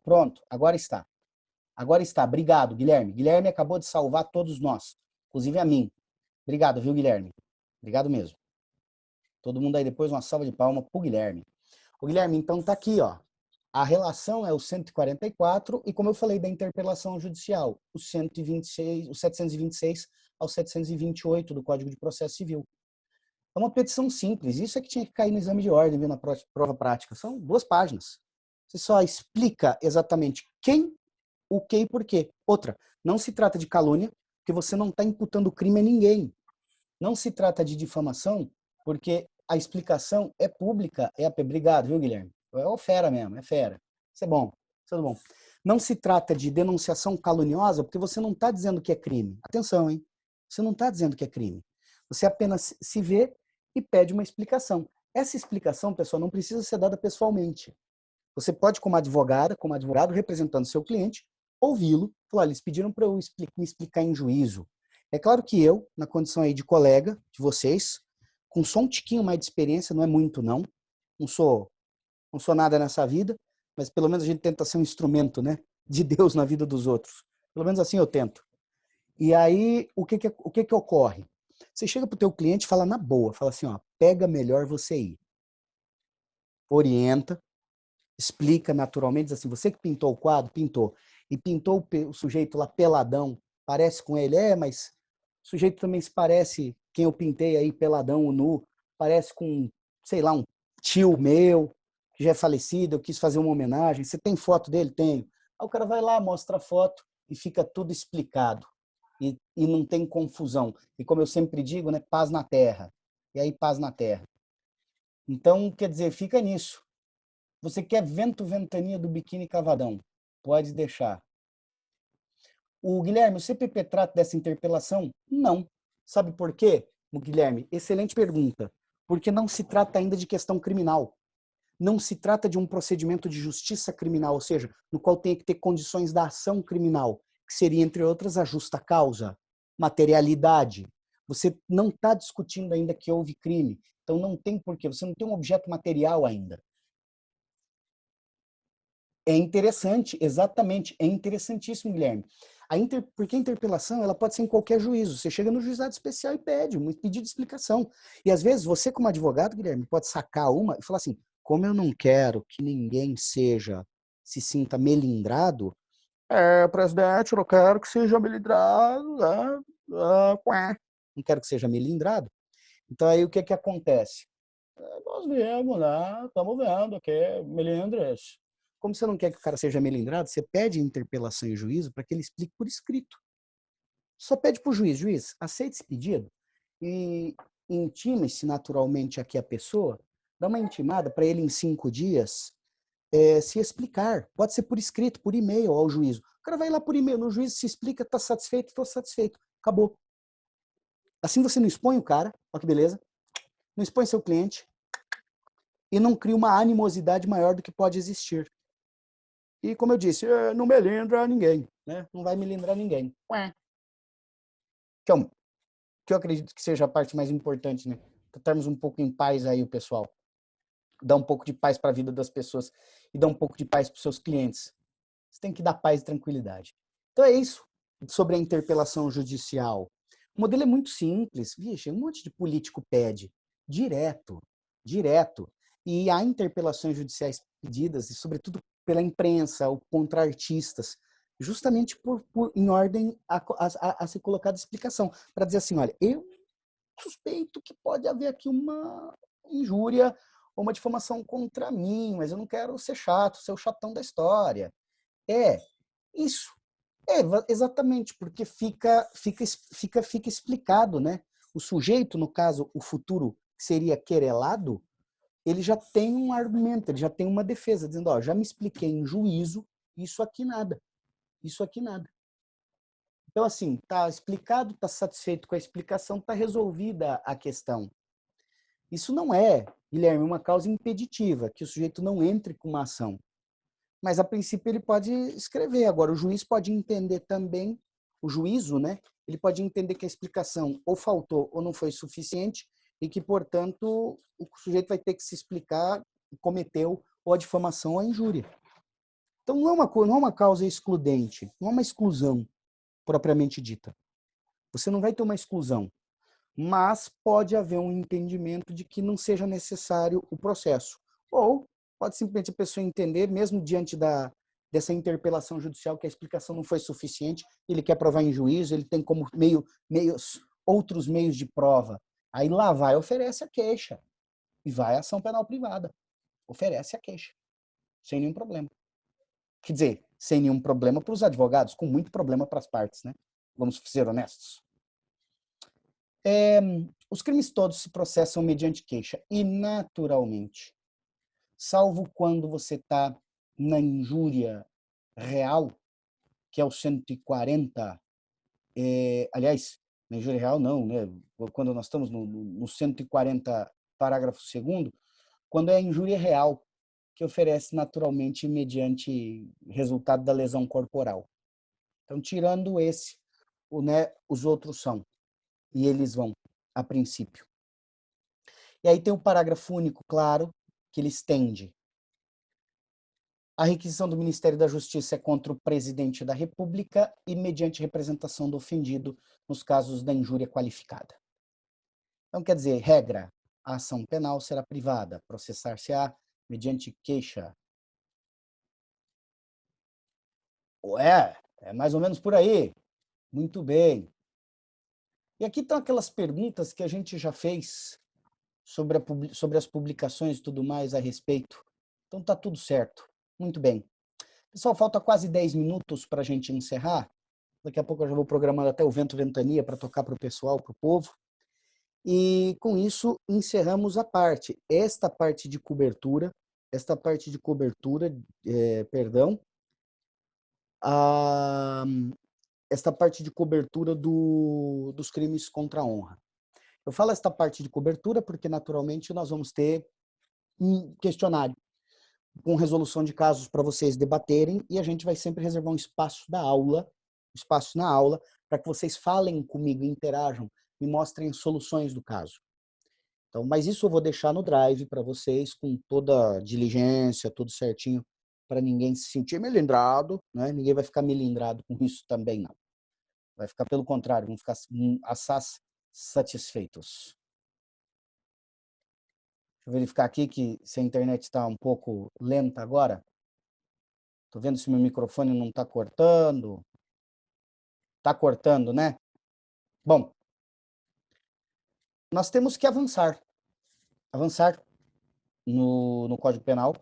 Pronto, agora está. Agora está. Obrigado, Guilherme. Guilherme acabou de salvar todos nós, inclusive a mim. Obrigado, viu, Guilherme? Obrigado mesmo. Todo mundo aí depois uma salva de palmas pro Guilherme. O Guilherme, então tá aqui, ó. A relação é o 144 e como eu falei da interpelação judicial, o 126, o 726 ao 728 do Código de Processo Civil. É uma petição simples, isso é que tinha que cair no exame de ordem, viu, na prova prática. São 2 páginas. Você só explica exatamente quem, o que e por quê. Outra, não se trata de calúnia, porque você não está imputando crime a ninguém. Não se trata de difamação, porque a explicação é pública. Obrigado, viu, Guilherme? É fera mesmo, é fera. Isso é bom, isso é bom. Não se trata de denunciação caluniosa, porque você não está dizendo que é crime. Atenção, hein? Você não está dizendo que é crime. Você apenas se vê e pede uma explicação. Essa explicação, pessoal, não precisa ser dada pessoalmente. Você pode, como advogado representando seu cliente, ouvi-lo, falar, eles pediram para eu me explicar em juízo. É claro que eu, na condição aí de colega de vocês, com só um tiquinho mais de experiência, não é muito não sou nada nessa vida, mas pelo menos a gente tenta ser um instrumento, né, de Deus na vida dos outros. Pelo menos assim eu tento. E aí, o que ocorre? Você chega para o teu cliente e fala na boa, fala assim, ó, pega melhor você ir. Orienta, explica naturalmente, diz assim, você que pintou o quadro, pintou, e pintou o sujeito lá peladão, parece com ele, mas o sujeito também se parece, quem eu pintei aí peladão, o nu, parece com, sei lá, um tio meu, que já é falecido, eu quis fazer uma homenagem, você tem foto dele? Tenho. Aí o cara vai lá, mostra a foto e fica tudo explicado. E não tem confusão. E como eu sempre digo, né, paz na terra. E aí, paz na terra. Então, quer dizer, fica nisso. Você quer vento, ventania do biquíni cavadão? Pode deixar. O Guilherme, o CPP trata dessa interpelação? Não. Sabe por quê, Guilherme? Excelente pergunta. Porque não se trata ainda de questão criminal. Não se trata de um procedimento de justiça criminal, ou seja, no qual tem que ter condições da ação criminal, que seria, entre outras, a justa causa, materialidade. Você não está discutindo ainda que houve crime. Então não tem porquê, você não tem um objeto material ainda. É interessante, exatamente, é interessantíssimo, Guilherme. Porque a interpelação ela pode ser em qualquer juízo. Você chega no juizado especial e pede um pedido de explicação. E às vezes você, como advogado, Guilherme, pode sacar uma e falar assim: como eu não quero que ninguém se sinta melindrado, presidente, eu não quero que seja melindrado, não quero que seja melindrado. Então aí o que que acontece? Nós viemos lá, estamos vendo aqui, melindres. Como você não quer que o cara seja melindrado, você pede interpelação em juízo para que ele explique por escrito. Só pede para o juiz, aceite esse pedido e intime-se naturalmente aqui a pessoa, dá uma intimada para ele em 5 dias se explicar. Pode ser por escrito, por e-mail ao juízo. O cara vai lá por e-mail, no juiz se explica, está satisfeito, estou satisfeito. Acabou. Assim você não expõe o cara, olha que beleza, não expõe seu cliente e não cria uma animosidade maior do que pode existir. E, como eu disse, não melindra ninguém, né? Não vai melindrar ninguém. Que eu acredito que seja a parte mais importante, né? Tratarmos um pouco em paz aí o pessoal. Dar um pouco de paz para a vida das pessoas e dar um pouco de paz para os seus clientes. Você tem que dar paz e tranquilidade. Então é isso sobre a interpelação judicial. O modelo é muito simples. Vixe, um monte de político pede. Direto. Direto. E há interpelações judiciais pedidas, e sobretudo pela imprensa ou contra artistas, justamente em ordem a ser colocada explicação, para dizer assim, olha, eu suspeito que pode haver aqui uma injúria ou uma difamação contra mim, mas eu não quero ser chato, ser o chatão da história. É, isso. Exatamente, porque fica explicado, né? O sujeito, no caso, o futuro que seria querelado, ele já tem um argumento, ele já tem uma defesa, dizendo, ó, já me expliquei em juízo, isso aqui nada. Isso aqui nada. Então, assim, tá explicado, tá satisfeito com a explicação, tá resolvida a questão. Isso não é, Guilherme, uma causa impeditiva, que o sujeito não entre com uma ação. Mas, a princípio, ele pode escrever. Agora, o juiz pode entender também, o juízo, né? Ele pode entender que a explicação ou faltou ou não foi suficiente e que, portanto, o sujeito vai ter que se explicar, cometeu ou a difamação ou a injúria. Então, não é uma causa excludente, não é uma exclusão propriamente dita. Você não vai ter uma exclusão, mas pode haver um entendimento de que não seja necessário o processo. Ou pode simplesmente a pessoa entender, mesmo diante dessa interpelação judicial, que a explicação não foi suficiente, ele quer provar em juízo, ele tem como outros meios de prova. Aí lá vai, oferece a queixa. E vai a ação penal privada. Oferece a queixa. Sem nenhum problema. Quer dizer, sem nenhum problema para os advogados, com muito problema para as partes, né? Vamos ser honestos. Os crimes todos se processam mediante queixa e, naturalmente, salvo quando você está na injúria real, que é o 140, aliás, na injúria real não, né? Quando nós estamos no 140, parágrafo 2º, quando é a injúria real, que oferece naturalmente mediante resultado da lesão corporal. Então, tirando esse, os outros são, e eles vão, a princípio. E aí tem o parágrafo único, claro, que ele estende. A requisição do Ministério da Justiça é contra o presidente da República e mediante representação do ofendido nos casos da injúria qualificada. Então, quer dizer, regra, a ação penal será privada, processar-se-á mediante queixa. É mais ou menos por aí. Muito bem. E aqui estão aquelas perguntas que a gente já fez sobre as publicações e tudo mais a respeito. Então tá tudo certo. Muito bem. Pessoal, falta quase 10 minutos para a gente encerrar. Daqui a pouco eu já vou programando até o Vento Ventania para tocar para o pessoal, para o povo. E com isso encerramos a parte. Esta parte de cobertura, perdão, a, esta parte de cobertura dos crimes contra a honra. Eu falo esta parte de cobertura porque, naturalmente, nós vamos ter um questionário com resolução de casos para vocês debaterem e a gente vai sempre reservar um espaço na aula, para que vocês falem comigo, interajam, me mostrem soluções do caso. Então, mas isso eu vou deixar no Drive para vocês com toda a diligência, tudo certinho, para ninguém se sentir melindrado, né? Ninguém vai ficar melindrado com isso também, não. Vai ficar pelo contrário, vão ficar assaz satisfeitos. Deixa eu verificar aqui se a internet está um pouco lenta agora. Estou vendo se meu microfone não está cortando. Está cortando, né? Bom, nós temos que avançar. Avançar no Código Penal.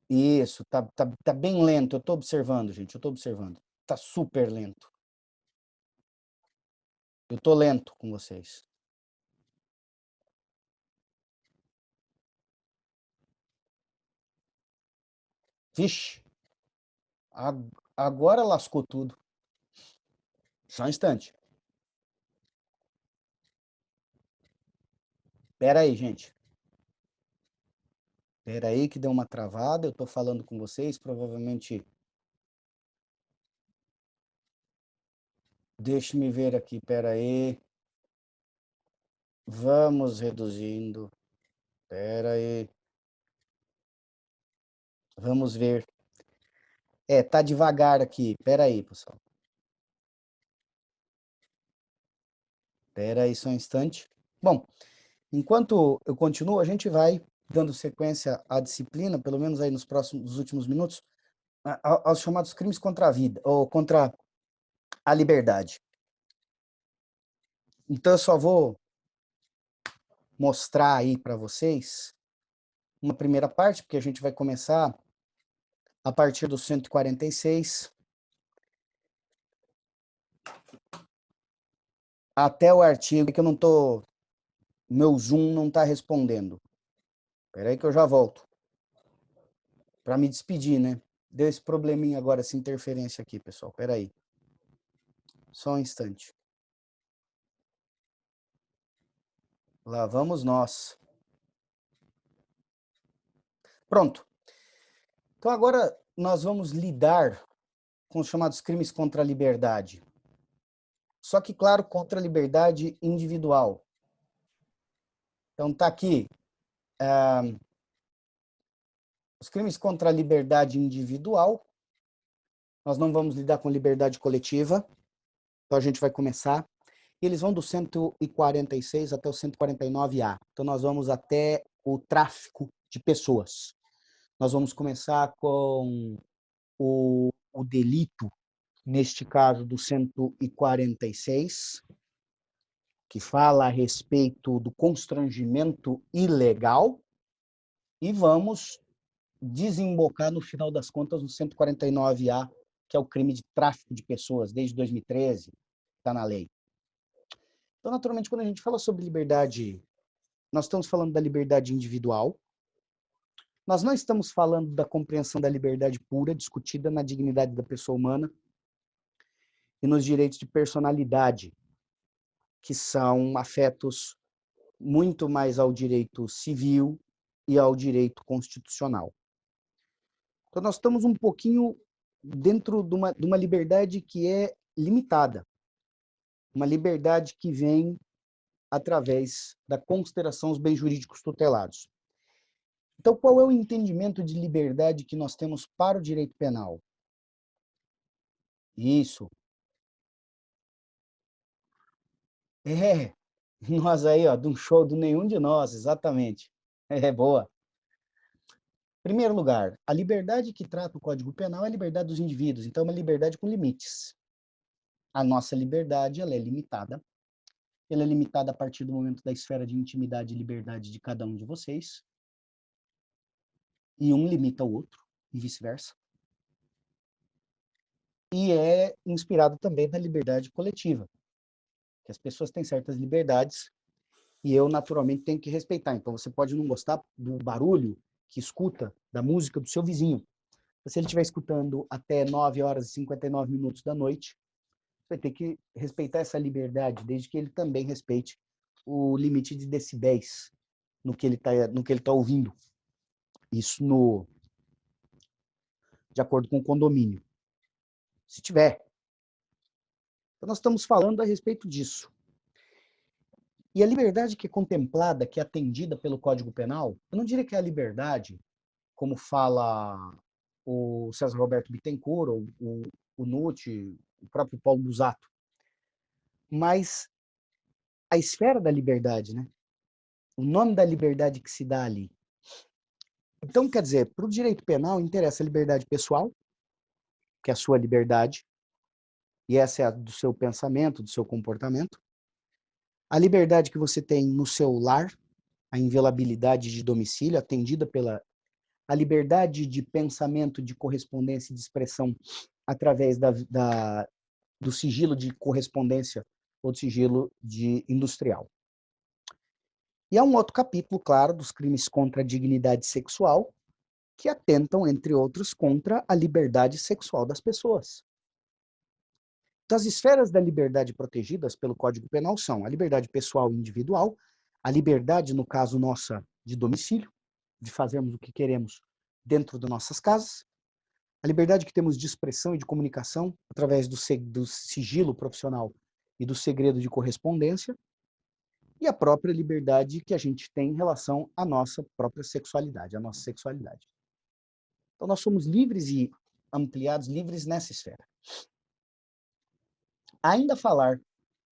Isso, tá bem lento. Eu estou observando, gente. Eu estou observando. Está super lento. Eu estou lento com vocês. Vixe, agora lascou tudo. Só um instante. Espera aí, gente. Espera aí que deu uma travada. Eu estou falando com vocês. Provavelmente... Deixe-me ver aqui. Espera aí. Vamos reduzindo. Espera aí. Vamos ver. Tá devagar aqui. Espera aí, pessoal. Espera aí só um instante. Bom, enquanto eu continuo, a gente vai dando sequência à disciplina, pelo menos aí nos últimos minutos, aos chamados crimes contra a vida, ou contra a liberdade. Então, eu só vou mostrar aí para vocês uma primeira parte, porque a gente vai começar a partir do 146 até o artigo que eu não tô, meu Zoom não está respondendo. Espera aí que eu já volto. Para me despedir, né? Deu esse probleminha agora, essa interferência aqui, pessoal. Espera aí. Só um instante. Lá vamos nós. Pronto. Então agora nós vamos lidar com os chamados crimes contra a liberdade. Só que, claro, contra a liberdade individual. Então tá aqui Os crimes contra a liberdade individual, nós não vamos lidar com liberdade coletiva, então a gente vai começar. E eles vão do 146 até o 149A. Então nós vamos até o tráfico de pessoas. Nós vamos começar com o delito, neste caso do 146, que fala a respeito do constrangimento ilegal, e vamos desembocar, no final das contas, no 149A, que é o crime de tráfico de pessoas, desde 2013, está na lei. Então, naturalmente, quando a gente fala sobre liberdade, nós estamos falando da liberdade individual, nós não estamos falando da compreensão da liberdade pura, discutida na dignidade da pessoa humana e nos direitos de personalidade, que são afetos muito mais ao direito civil e ao direito constitucional. Então, nós estamos um pouquinho dentro de uma liberdade que é limitada, uma liberdade que vem através da consideração dos bens jurídicos tutelados. Então, qual é o entendimento de liberdade que nós temos para o direito penal? Isso. É, nós aí, ó, de um show do nenhum de nós, exatamente. É boa. Primeiro lugar, a liberdade que trata o Código Penal é a liberdade dos indivíduos, então é uma liberdade com limites. A nossa liberdade, ela é limitada. Ela é limitada a partir do momento da esfera de intimidade e liberdade de cada um de vocês. E um limita o outro, e vice-versa. E é inspirado também na liberdade coletiva, que as pessoas têm certas liberdades e eu, naturalmente, tenho que respeitar. Então, você pode não gostar do barulho que escuta da música do seu vizinho. Se ele estiver escutando até 9 horas e 59 minutos da noite, você vai ter que respeitar essa liberdade, desde que ele também respeite o limite de decibéis no que ele está ouvindo. Isso de acordo com o condomínio. Se tiver. Então, nós estamos falando a respeito disso. E a liberdade que é contemplada, que é atendida pelo Código Penal, eu não diria que é a liberdade, como fala o César Roberto Bittencourt, ou o Nutt, o próprio Paulo Busato, mas a esfera da liberdade, né? O nome da liberdade que se dá ali. Então, quer dizer, para o direito penal interessa a liberdade pessoal, que é a sua liberdade, e essa é a do seu pensamento, do seu comportamento. A liberdade que você tem no seu lar, a inviolabilidade de domicílio, atendida pela a liberdade de pensamento, de correspondência e de expressão através do sigilo de correspondência ou do sigilo industrial. E há um outro capítulo, claro, dos crimes contra a dignidade sexual, que atentam, entre outros, contra a liberdade sexual das pessoas. Então, as esferas da liberdade protegidas pelo Código Penal são a liberdade pessoal e individual, a liberdade, no caso nossa, de domicílio, de fazermos o que queremos dentro das nossas casas, a liberdade que temos de expressão e de comunicação através do sigilo profissional e do segredo de correspondência, e a própria liberdade que a gente tem em relação à nossa própria sexualidade, à nossa sexualidade. Então, nós somos livres e ampliados, livres nessa esfera. Ainda falar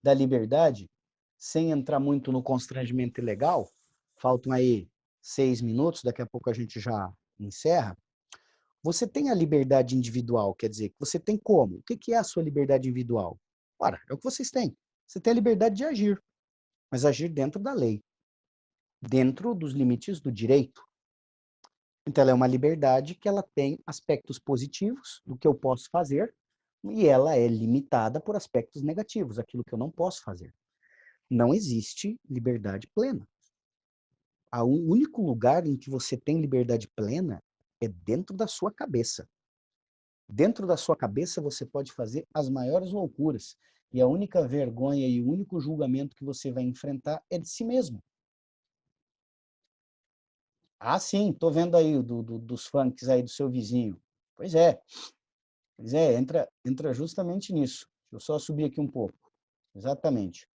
da liberdade, sem entrar muito no constrangimento ilegal, faltam aí 6 minutos, daqui a pouco a gente já encerra. Você tem a liberdade individual, quer dizer, você tem como? O que é a sua liberdade individual? Ora, é o que vocês têm. Você tem a liberdade de agir, mas agir dentro da lei, dentro dos limites do direito. Então, ela é uma liberdade que ela tem aspectos positivos do que eu posso fazer e ela é limitada por aspectos negativos, aquilo que eu não posso fazer. Não existe liberdade plena. O único lugar em que você tem liberdade plena é dentro da sua cabeça. Dentro da sua cabeça você pode fazer as maiores loucuras. E a única vergonha e o único julgamento que você vai enfrentar é de si mesmo. Ah, sim, tô vendo aí dos funks aí do seu vizinho. Pois é, entra justamente nisso. Deixa eu só subir aqui um pouco. Exatamente.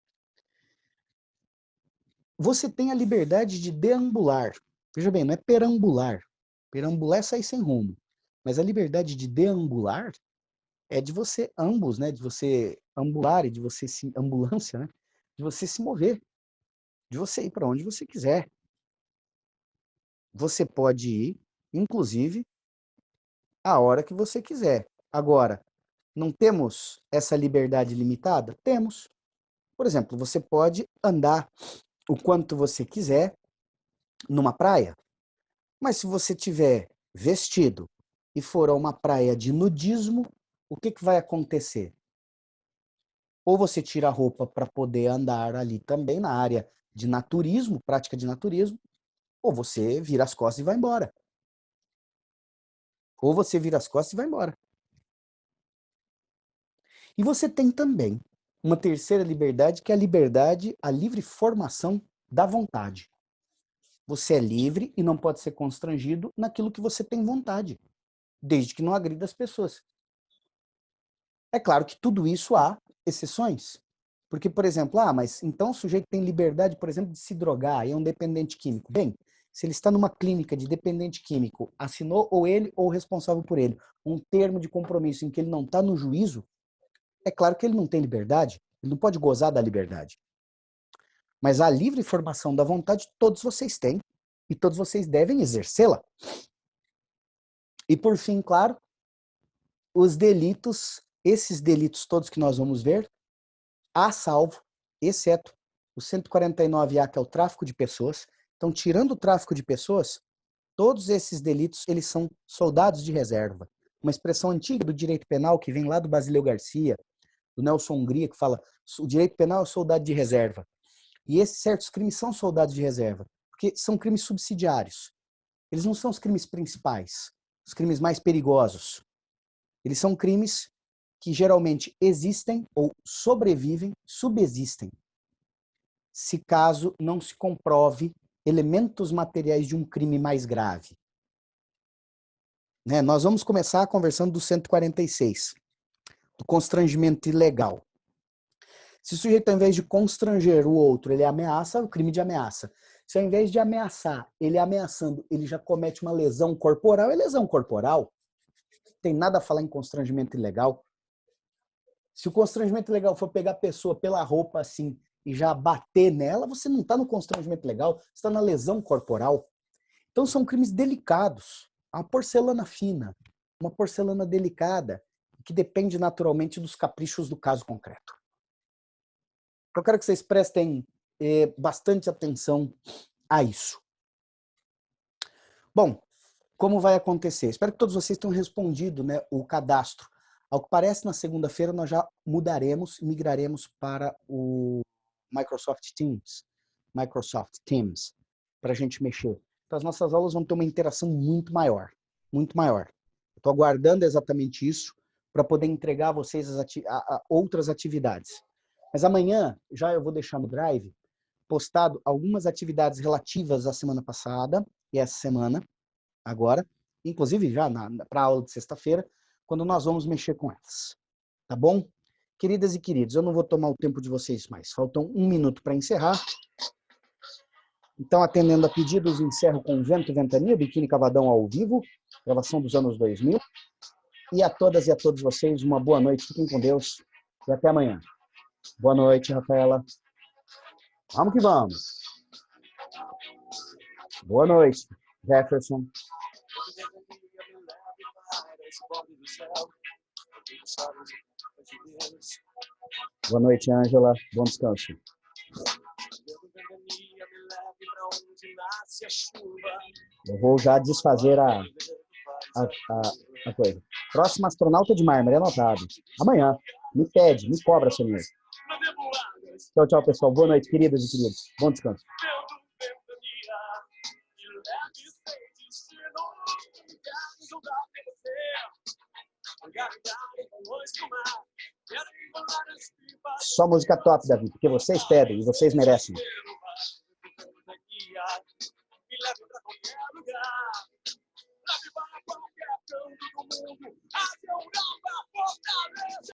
Você tem a liberdade de deambular. Veja bem, não é perambular. Perambular é sair sem rumo. Mas a liberdade de deambular é de você, ambos, né? De você ambular e de você se, ambulância, né? De você se mover, de você ir para onde você quiser. Você pode ir, inclusive, a hora que você quiser. Agora, não temos essa liberdade limitada? Temos. Por exemplo, você pode andar o quanto você quiser numa praia, mas se você tiver vestido e for a uma praia de nudismo, o que vai acontecer? Ou você tira a roupa para poder andar ali também na área de naturismo, prática de naturismo, ou você vira as costas e vai embora. Ou você vira as costas e vai embora. E você tem também uma terceira liberdade, que é a liberdade, a livre formação da vontade. Você é livre e não pode ser constrangido naquilo que você tem vontade, desde que não agrida as pessoas. É claro que tudo isso há exceções. Porque, por exemplo, mas então o sujeito tem liberdade, por exemplo, de se drogar e é um dependente químico. Bem, se ele está numa clínica de dependente químico, assinou ou ele ou o responsável por ele um termo de compromisso em que ele não está no juízo, é claro que ele não tem liberdade, ele não pode gozar da liberdade. Mas a livre formação da vontade todos vocês têm e todos vocês devem exercê-la. E por fim, claro, os delitos, esses delitos todos que nós vamos ver, a salvo, exceto o 149A, que é o tráfico de pessoas. Então, tirando o tráfico de pessoas, todos esses delitos, eles são soldados de reserva. Uma expressão antiga do direito penal, que vem lá do Basileu Garcia, do Nelson Hungria, que fala o direito penal é soldado de reserva. E esses certos crimes são soldados de reserva, porque são crimes subsidiários. Eles não são os crimes principais, os crimes mais perigosos. Eles são crimes que geralmente existem ou sobrevivem, subsistem, se caso não se comprove elementos materiais de um crime mais grave. Né? Nós vamos começar conversando do 146, do constrangimento ilegal. Se o sujeito, ao invés de constranger o outro, ele ameaça, o crime de ameaça. Se ao invés de ameaçar, ele ameaçando, ele já comete uma lesão corporal, é lesão corporal. Não tem nada a falar em constrangimento ilegal. Se o constrangimento ilegal for pegar a pessoa pela roupa assim e já bater nela, você não está no constrangimento legal, você está na lesão corporal. Então são crimes delicados. Uma porcelana fina, uma porcelana delicada, que depende naturalmente dos caprichos do caso concreto. Eu quero que vocês prestem bastante atenção a isso. Bom, como vai acontecer? Espero que todos vocês tenham respondido, né, o cadastro. Ao que parece, na segunda-feira nós já mudaremos, migraremos para o Microsoft Teams, para a gente mexer. Então as nossas aulas vão ter uma interação muito maior, muito maior. Estou aguardando exatamente isso para poder entregar a vocês outras atividades. Mas amanhã já eu vou deixar no Drive postado algumas atividades relativas à semana passada e essa semana, agora, inclusive já para a aula de sexta-feira, quando nós vamos mexer com elas. Tá bom? Queridas e queridos, eu não vou tomar o tempo de vocês mais. Faltam 1 minuto para encerrar. Então, atendendo a pedidos, encerro com Vento e Ventania, Biquíni Cavadão ao vivo, gravação dos anos 2000. E a todas e a todos vocês, uma boa noite. Fiquem com Deus e até amanhã. Boa noite, Rafaela. Vamos que vamos. Boa noite, Jefferson. Boa noite, Ângela. Bom descanso. Eu vou já desfazer a coisa. Próximo astronauta de mármore, anotado. Amanhã. Me pede, me cobra, senhor. Tchau, tchau, pessoal. Boa noite, queridas e queridos. Bom descanso. Só música top, Davi, porque vocês pedem e vocês merecem. Me leve pra qualquer lugar, leve para qualquer canto do mundo, a Europa fortaleza.